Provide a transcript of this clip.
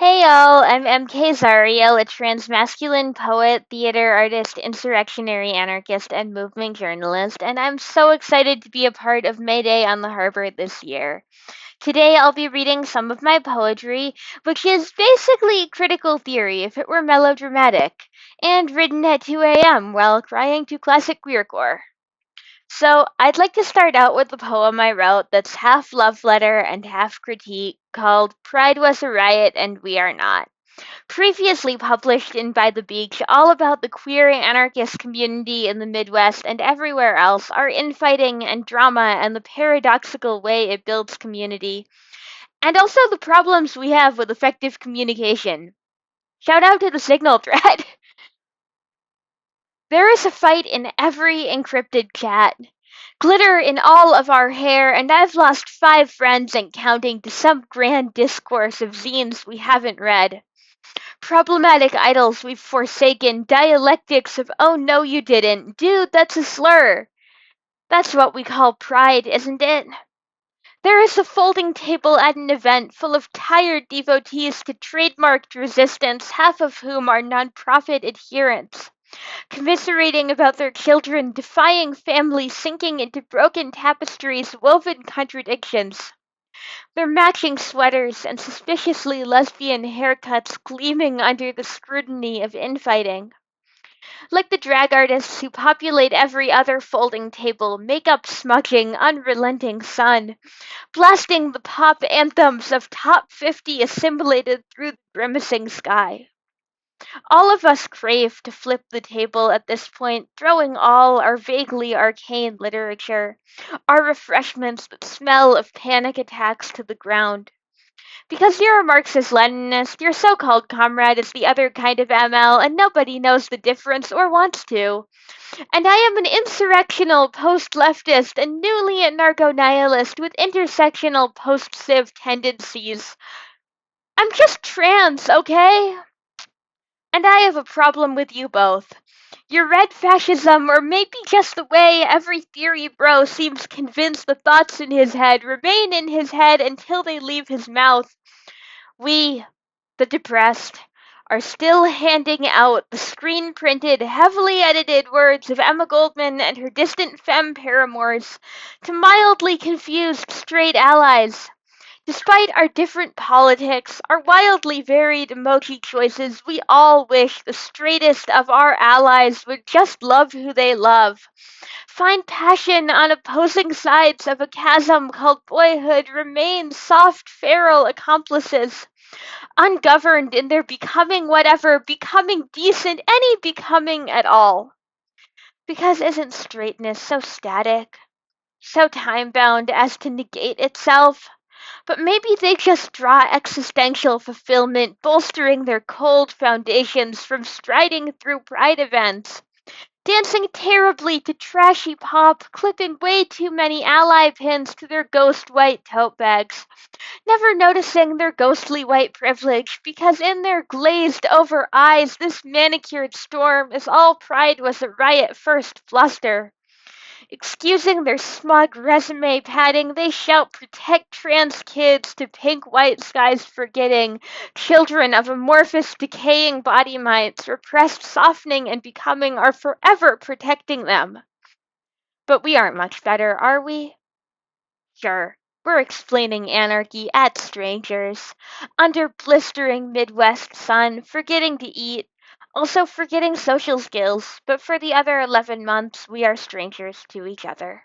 Hey all, I'm MK Zariel, a transmasculine poet, theater artist, insurrectionary anarchist, and movement journalist, and I'm so excited to be a part of May Day on the Harbor this year. Today I'll be reading some of my poetry, which is basically critical theory if it were melodramatic, and written at 2 a.m. while crying to classic queercore. So, I'd like to start out with the poem I wrote that's half love letter and half critique called Pride Was a Riot and We Are Not. Previously published in By the Beach, all about the queer anarchist community in the Midwest and everywhere else, our infighting and drama and the paradoxical way it builds community, and also the problems we have with effective communication. Shout out to the Signal thread. There is a fight in every encrypted chat. Glitter in all of our hair, and I've lost 5 friends and counting to some grand discourse of zines we haven't read. Problematic idols we've forsaken, dialectics of oh no you didn't, dude, that's a slur. That's what we call pride, isn't it? There is a folding table at an event full of tired devotees to trademarked resistance, half of whom are nonprofit adherents, commiserating about their children, defying family, sinking into broken tapestries, woven contradictions. Their matching sweaters and suspiciously lesbian haircuts gleaming under the scrutiny of infighting. Like the drag artists who populate every other folding table, makeup smudging, unrelenting sun, blasting the pop anthems of Top 50 assimilated through the grimacing sky. All of us crave to flip the table at this point, throwing all our vaguely arcane literature, our refreshments that smell of panic attacks to the ground. Because you're a Marxist Leninist, your so called comrade is the other kind of ML, and nobody knows the difference or wants to. And I am an insurrectional post leftist and newly anarcho nihilist with intersectional post civ tendencies. I'm just trans, okay? And I have a problem with you both. Your red fascism, or maybe just the way every theory bro seems convinced the thoughts in his head remain in his head until they leave his mouth. We, the depressed, are still handing out the screen printed, heavily edited words of Emma Goldman and her distant femme paramours to mildly confused straight allies. Despite our different politics, our wildly varied emoji choices, we all wish the straightest of our allies would just love who they love. Find passion on opposing sides of a chasm called boyhood, remain soft, feral accomplices, ungoverned in their becoming whatever, becoming decent, any becoming at all. Because isn't straightness so static, so time bound as to negate itself? But maybe they just draw existential fulfillment, bolstering their cold foundations from striding through pride events, dancing terribly to trashy pop, clipping way too many ally pins to their ghost white tote bags, never noticing their ghostly white privilege, because in their glazed over eyes this manicured storm is all pride was a riot first fluster. Excusing their smug resume padding, they shout protect trans kids to pink white skies forgetting, children of amorphous decaying body minds, repressed softening and becoming are forever protecting them. But we aren't much better, are we? Sure. We're explaining anarchy at strangers, under blistering Midwest sun, forgetting to eat, also forgetting social skills, but for the other 11 months we are strangers to each other.